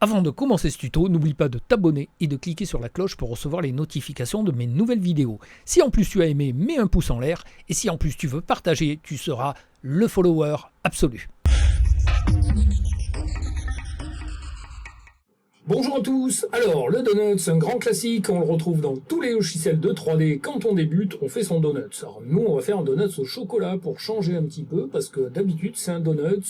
Avant de commencer ce tuto, n'oublie pas de t'abonner et de cliquer sur la cloche pour recevoir les notifications de mes nouvelles vidéos. Si en plus tu as aimé, mets un pouce en l'air, et si en plus tu veux partager, tu seras le follower absolu. Bonjour à tous. Alors, le donut, c'est un grand classique, on le retrouve dans tous les logiciels de 3D. Quand on débute, on fait son donut. Alors nous, on va faire un donut au chocolat pour changer un petit peu, parce que d'habitude, c'est un donut,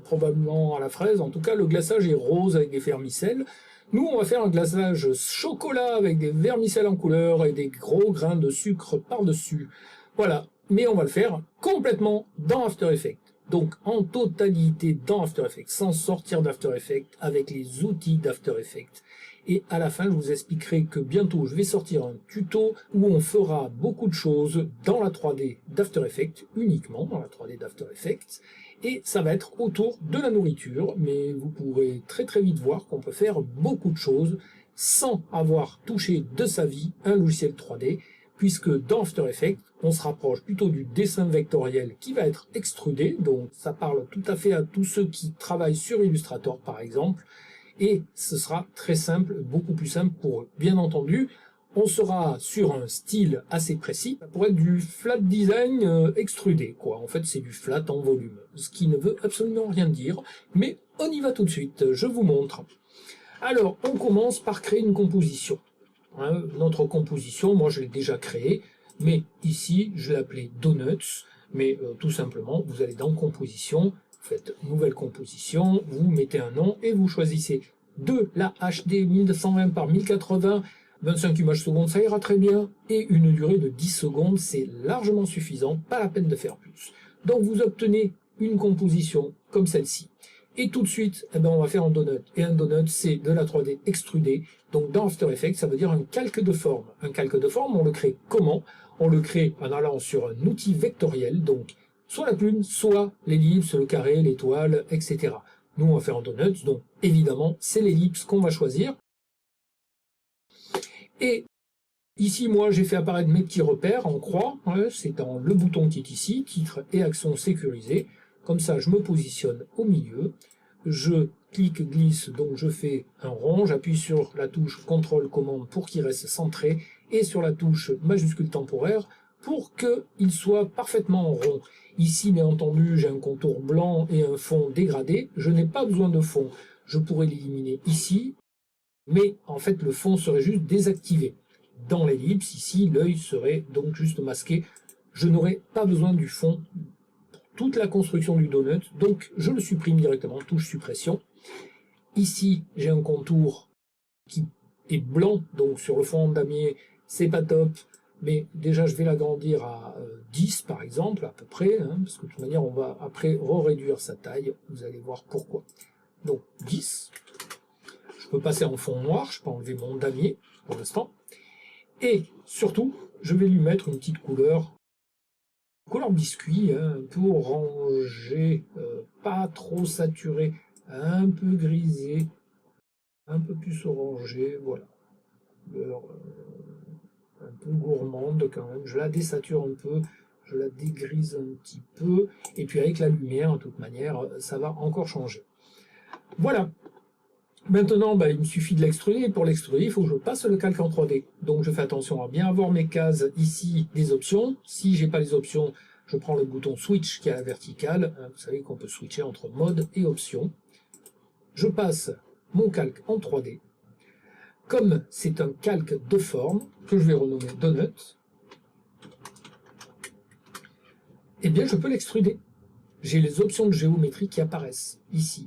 probablement à la fraise. En tout cas, le glaçage est rose avec des vermicelles. Nous, on va faire un glaçage chocolat avec des vermicelles en couleur et des gros grains de sucre par-dessus. Voilà, mais on va le faire complètement dans After Effects. Donc en totalité dans After Effects, sans sortir d'After Effects, avec les outils d'After Effects. Et à la fin, je vous expliquerai que bientôt, je vais sortir un tuto où on fera beaucoup de choses dans la 3D d'After Effects, uniquement dans la 3D d'After Effects. Et ça va être autour de la nourriture, mais vous pourrez très très vite voir qu'on peut faire beaucoup de choses sans avoir touché de sa vie un logiciel 3D, puisque dans After Effects, on se rapproche plutôt du dessin vectoriel qui va être extrudé, donc ça parle tout à fait à tous ceux qui travaillent sur Illustrator par exemple, et ce sera très simple, beaucoup plus simple pour eux. Bien entendu, on sera sur un style assez précis, ça pourrait être du flat design extrudé, quoi. En fait, c'est du flat en volume, ce qui ne veut absolument rien dire, mais on y va tout de suite, je vous montre. Alors, on commence par créer une composition. Notre composition, moi je l'ai déjà créée, mais ici je l'ai appelée Donuts, mais tout simplement vous allez dans composition, vous faites nouvelle composition, vous mettez un nom et vous choisissez de la HD 1920 par 1080, 25 images secondes, ça ira très bien, et une durée de 10 secondes, c'est largement suffisant, pas la peine de faire plus. Donc vous obtenez une composition comme celle-ci. Et tout de suite, on va faire un donut. Et un donut, c'est de la 3D extrudée. Donc dans After Effects, ça veut dire un calque de forme. Un calque de forme, on le crée comment? On le crée en allant sur un outil vectoriel, donc soit la plume, soit l'ellipse, le carré, l'étoile, etc. Nous, on va faire un donut, donc évidemment, c'est l'ellipse qu'on va choisir. Et ici, moi, j'ai fait apparaître mes petits repères en croix. C'est dans le bouton qui est ici, titre et action sécurisée. Comme ça, je me positionne au milieu, je clique, glisse, donc je fais un rond, j'appuie sur la touche CTRL commande pour qu'il reste centré, et sur la touche majuscule temporaire pour qu'il soit parfaitement rond. Ici, bien entendu, j'ai un contour blanc et un fond dégradé, je n'ai pas besoin de fond. Je pourrais l'éliminer ici, mais en fait, le fond serait juste désactivé. Dans l'ellipse, ici, l'œil serait donc juste masqué. Je n'aurais pas besoin du fond toute la construction du donut, donc je le supprime directement, touche suppression. Ici, j'ai un contour qui est blanc, donc sur le fond damier, c'est pas top, mais déjà je vais l'agrandir à 10 par exemple, à peu près, parce que de toute manière on va après réduire sa taille, vous allez voir pourquoi. Donc 10, je peux passer en fond noir, je peux enlever mon damier pour l'instant, et surtout, je vais lui mettre une petite couleur biscuit, un peu orangé, pas trop saturé, un peu grisé, un peu plus orangé, voilà. Couleur un peu gourmande quand même, je la désature un peu, je la dégrise un petit peu, et puis avec la lumière, de toute manière, ça va encore changer. Voilà. Maintenant, il me suffit de l'extruder. Pour l'extruder, il faut que je passe le calque en 3D. Donc je fais attention à bien avoir mes cases ici, des options. Si j'ai pas les options, je prends le bouton Switch qui est à la verticale. Vous savez qu'on peut switcher entre mode et options. Je passe mon calque en 3D. Comme c'est un calque de forme, que je vais renommer Donut, eh bien je peux l'extruder. J'ai les options de géométrie qui apparaissent ici.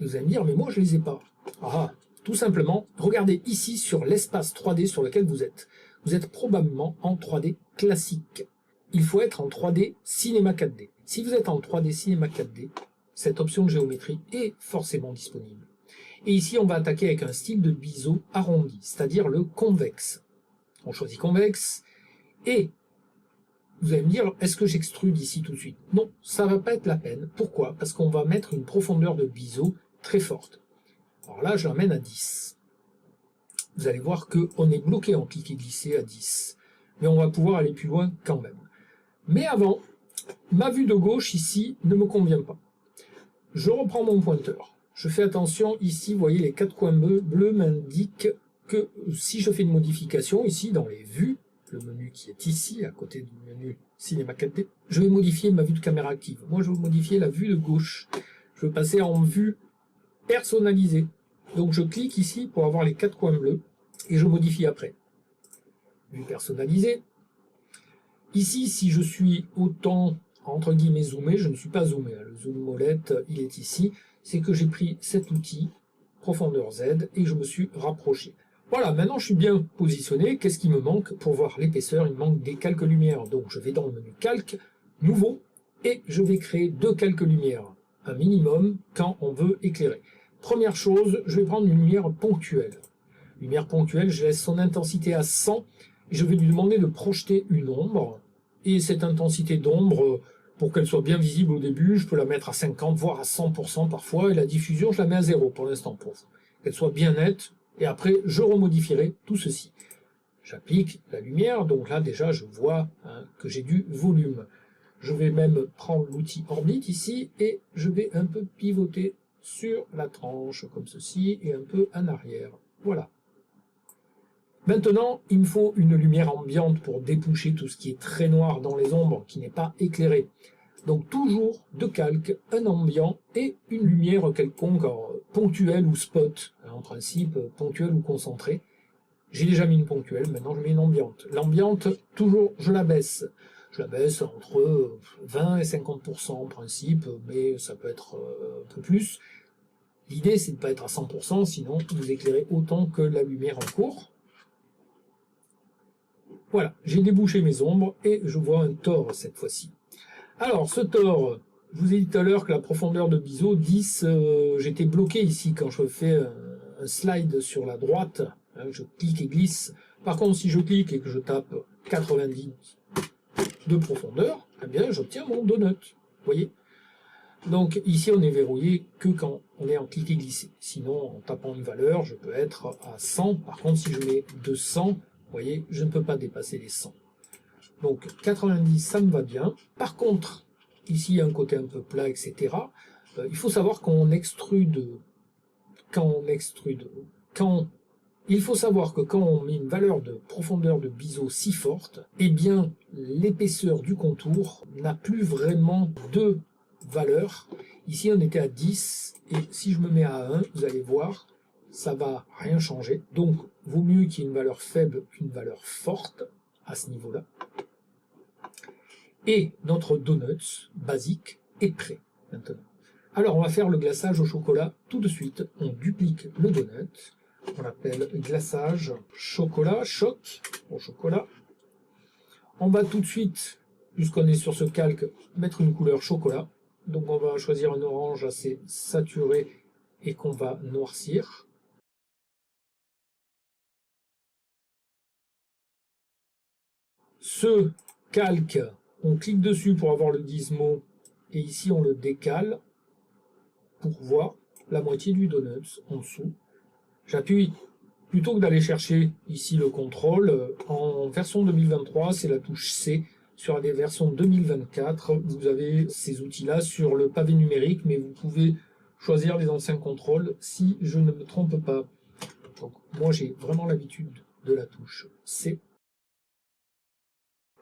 Et vous allez me dire, mais moi je les ai pas. Ah, tout simplement, regardez ici sur l'espace 3D sur lequel vous êtes. Vous êtes probablement en 3D classique. Il faut être en 3D Cinema 4D. Si vous êtes en 3D Cinema 4D, cette option de géométrie est forcément disponible. Et ici, on va attaquer avec un style de biseau arrondi, c'est-à-dire le convexe. On choisit convexe, et vous allez me dire, est-ce que j'extrude ici tout de suite? Non, ça va pas être la peine. Pourquoi? Parce qu'on va mettre une profondeur de biseau très forte. Alors là, je l'amène à 10. Vous allez voir qu'on est bloqué en clic et glisser à 10. Mais on va pouvoir aller plus loin quand même. Mais avant, ma vue de gauche ici ne me convient pas. Je reprends mon pointeur. je fais attention ici, vous voyez les 4 coins bleus m'indiquent que si je fais une modification ici dans les vues, le menu qui est ici, à côté du menu Cinéma 4D, je vais modifier ma vue de caméra active. Moi, je veux modifier la vue de gauche. Je veux passer en vue personnalisée. Donc, je clique ici pour avoir les 4 coins bleus et je modifie après. Vue personnalisée. Ici, si je suis autant, entre guillemets, zoomé, je ne suis pas zoomé. Le zoom molette, il est ici. C'est que j'ai pris cet outil, profondeur Z, et je me suis rapproché. Voilà, maintenant je suis bien positionné. Qu'est-ce qui me manque pour voir l'épaisseur? Il me manque des calques lumière. Donc je vais dans le menu calque, nouveau, et je vais créer 2 calques lumière, un minimum quand on veut éclairer. Première chose, je vais prendre une lumière ponctuelle. Lumière ponctuelle, je laisse son intensité à 100, et je vais lui demander de projeter une ombre. Et cette intensité d'ombre, pour qu'elle soit bien visible au début, je peux la mettre à 50, voire à 100% parfois, et la diffusion, je la mets à 0 pour l'instant, pour qu'elle soit bien nette. Et après, je remodifierai tout ceci. J'applique la lumière, donc là déjà je vois que j'ai du volume. Je vais même prendre l'outil Orbit ici, et je vais un peu pivoter sur la tranche, comme ceci, et un peu en arrière. Voilà. Maintenant, il me faut une lumière ambiante pour dépoucher tout ce qui est très noir dans les ombres, qui n'est pas éclairé. Donc toujours 2 calques, un ambiant et une lumière quelconque, ponctuelle ou spot, en principe ponctuelle ou concentrée. J'ai déjà mis une ponctuelle, maintenant je mets une ambiante. L'ambiante, toujours, je la baisse. Je la baisse entre 20 et 50% en principe, mais ça peut être un peu plus. L'idée, c'est de ne pas être à 100%, sinon vous éclairez autant que la lumière en cours. Voilà, j'ai débouché mes ombres et je vois un tore cette fois-ci. Alors, ce tore, je vous ai dit tout à l'heure que la profondeur de biseau 10, j'étais bloqué ici quand je fais un slide sur la droite, je clique et glisse. Par contre, si je clique et que je tape 90 de profondeur, eh bien, j'obtiens mon donut. Vous voyez? Donc, ici, on est verrouillé que quand on est en clic et glissé. Sinon, en tapant une valeur, je peux être à 100. Par contre, si je mets 200, vous voyez, je ne peux pas dépasser les 100. Donc 90, ça me va bien. Par contre, ici, il y a un côté un peu plat, etc. Il faut savoir il faut savoir que quand on met une valeur de profondeur de biseau si forte, eh bien, l'épaisseur du contour n'a plus vraiment de valeur. Ici, on était à 10, et si je me mets à 1, vous allez voir, ça va rien changer. Donc, vaut mieux qu'il y ait une valeur faible qu'une valeur forte à ce niveau-là. Et notre donut basique est prêt maintenant. Alors, on va faire le glaçage au chocolat tout de suite. On duplique le donut. On l'appelle glaçage chocolat, choc au chocolat. On va tout de suite, puisqu'on est sur ce calque, mettre une couleur chocolat. Donc on va choisir un orange assez saturé et qu'on va noircir. Ce calque, on clique dessus pour avoir le gizmo, et ici on le décale pour voir la moitié du donut en dessous. J'appuie, plutôt que d'aller chercher ici le contrôle, en version 2023, c'est la touche C. Sur des versions 2024, vous avez ces outils-là sur le pavé numérique, mais vous pouvez choisir les anciens contrôles si je ne me trompe pas. Donc, moi, j'ai vraiment l'habitude de la touche C,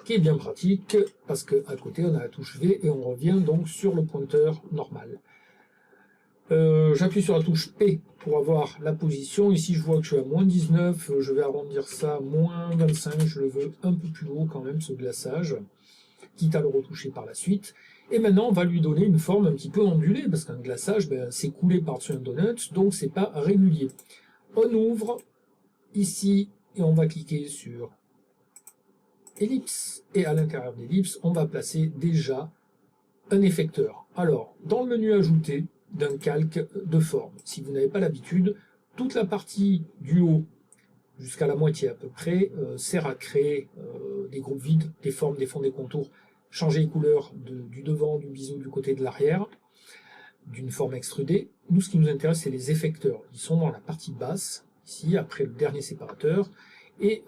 qui est bien pratique, parce qu'à côté, on a la touche V, et on revient donc sur le pointeur normal. J'appuie sur la touche P pour avoir la position. Ici, je vois que je suis à moins 19. Je vais arrondir ça à moins 25. Je le veux un peu plus haut quand même, ce glaçage, quitte à le retoucher par la suite. Et maintenant, on va lui donner une forme un petit peu ondulée, parce qu'un glaçage, c'est coulé par-dessus un donut, donc c'est pas régulier. On ouvre ici, et on va cliquer sur ellipse. Et à l'intérieur d'ellipse, on va placer déjà un effecteur. Alors, dans le menu ajouter, d'un calque de forme. Si vous n'avez pas l'habitude, toute la partie du haut, jusqu'à la moitié à peu près, sert à créer des groupes vides, des formes, des fonds, des contours, changer les couleurs du devant, du biseau, du côté de l'arrière, d'une forme extrudée. Nous, ce qui nous intéresse, c'est les effecteurs. Ils sont dans la partie basse, ici, après le dernier séparateur, et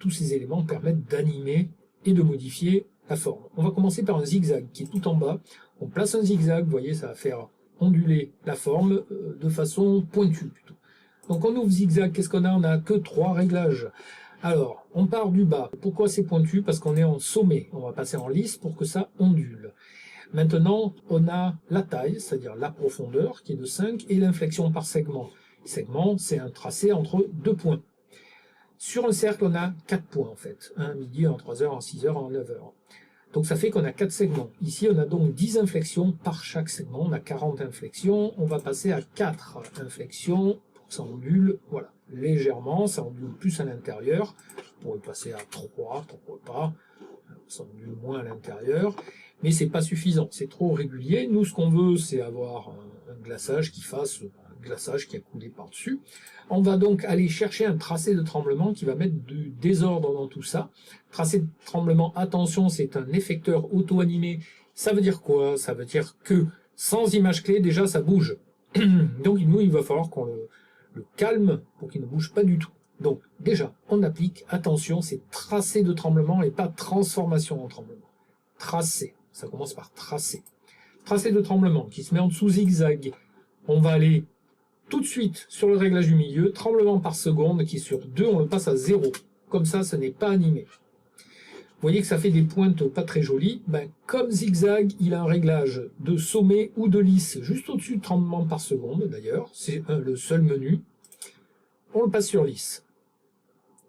tous ces éléments permettent d'animer et de modifier la forme. On va commencer par un zigzag qui est tout en bas. On place un zigzag, vous voyez, ça va faire onduler la forme de façon pointue plutôt. Donc on ouvre zigzag, qu'est-ce qu'on a? On n'a que 3 réglages. Alors, on part du bas. Pourquoi c'est pointu? Parce qu'on est en sommet. On va passer en lisse pour que ça ondule. Maintenant, on a la taille, c'est-à-dire la profondeur, qui est de 5, et l'inflexion par segment. Segment, c'est un tracé entre 2 points. Sur un cercle, on a 4 points en fait. Un midi, en 3 heures, en 6 heures, en 9 heures. Donc ça fait qu'on a 4 segments. Ici, on a donc 10 inflexions par chaque segment. On a 40 inflexions. On va passer à 4 inflexions pour que ça ondule, voilà, légèrement. Ça ondule plus à l'intérieur. On pourrait passer à 3, pourquoi pas. Ça ondule moins à l'intérieur. Mais c'est pas suffisant. C'est trop régulier. Nous, ce qu'on veut, c'est avoir un glaçage qui fasse un glaçage qui a coulé par-dessus. On va donc aller chercher un tracé de tremblement qui va mettre du désordre dans tout ça. Tracé de tremblement, attention, c'est un effecteur auto-animé. Ça veut dire quoi? Ça veut dire que sans image clé, déjà, ça bouge. Donc, nous, il va falloir qu'on le calme pour qu'il ne bouge pas du tout. Donc, déjà, on applique, attention, c'est tracé de tremblement et pas transformation en tremblement. Tracé, ça commence par tracé. Tracé de tremblement qui se met en dessous zigzag. On va aller tout de suite sur le réglage du milieu, tremblement par seconde qui sur 2, on le passe à 0. Comme ça, ce n'est pas animé. Vous voyez que ça fait des pointes pas très jolies. Ben, comme zigzag, il a un réglage de sommet ou de lisse, juste au-dessus de tremblement par seconde d'ailleurs. C'est le seul menu. On le passe sur lisse.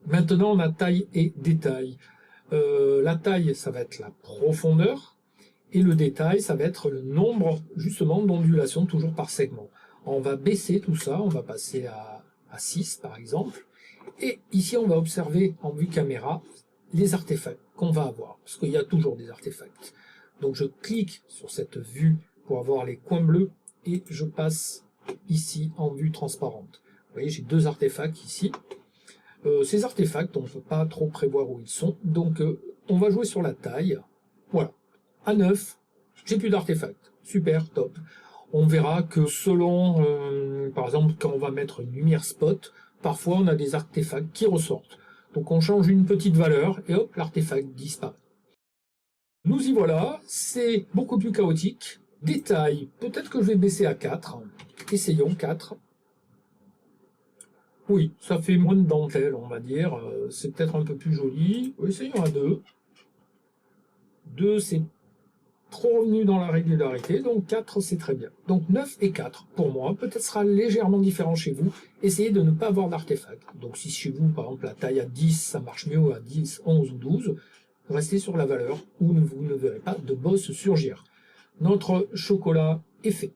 Maintenant, on a taille et détail. La taille, ça va être la profondeur. Et le détail, ça va être le nombre, justement, d'ondulations, toujours par segment. On va baisser tout ça, on va passer à 6, par exemple. Et ici, on va observer, en vue caméra, les artefacts qu'on va avoir. Parce qu'il y a toujours des artefacts. Donc, je clique sur cette vue pour avoir les coins bleus. Et je passe ici, en vue transparente. Vous voyez, j'ai 2 artefacts ici. Ces artefacts, on ne peut pas trop prévoir où ils sont. Donc, on va jouer sur la taille. Voilà. À 9, j'ai plus d'artefacts. Super, top. On verra que selon, par exemple, quand on va mettre une lumière spot, parfois on a des artefacts qui ressortent. Donc on change une petite valeur et hop, l'artefact disparaît. Nous y voilà, c'est beaucoup plus chaotique. Détail, peut-être que je vais baisser à 4. Essayons 4. Oui, ça fait moins de dentelle, on va dire. C'est peut-être un peu plus joli. Essayons à 2. 2, c'est trop revenu dans la régularité, donc 4 c'est très bien. Donc 9 et 4 pour moi, peut-être sera légèrement différent chez vous, essayez de ne pas avoir d'artefact. Donc si chez vous par exemple la taille à 10 ça marche mieux, à 10, 11 ou 12, restez sur la valeur où vous ne verrez pas de boss surgir. Notre chocolat est fait.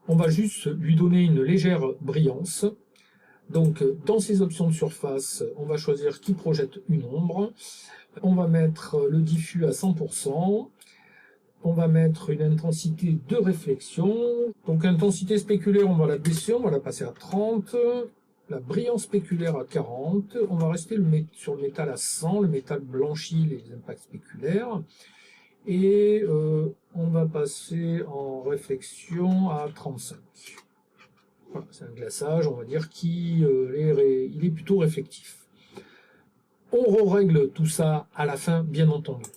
On va juste lui donner une légère brillance. Donc, dans ces options de surface, on va choisir qui projette une ombre. On va mettre le diffus à 100%. On va mettre une intensité de réflexion. Donc, intensité spéculaire, on va la baisser, on va la passer à 30. La brillance spéculaire à 40. On va rester sur le métal à 100. Le métal blanchit les impacts spéculaires. Et on va passer en réflexion à 35. Voilà, c'est un glaçage, on va dire, il est plutôt réflectif. On règle tout ça à la fin, bien entendu.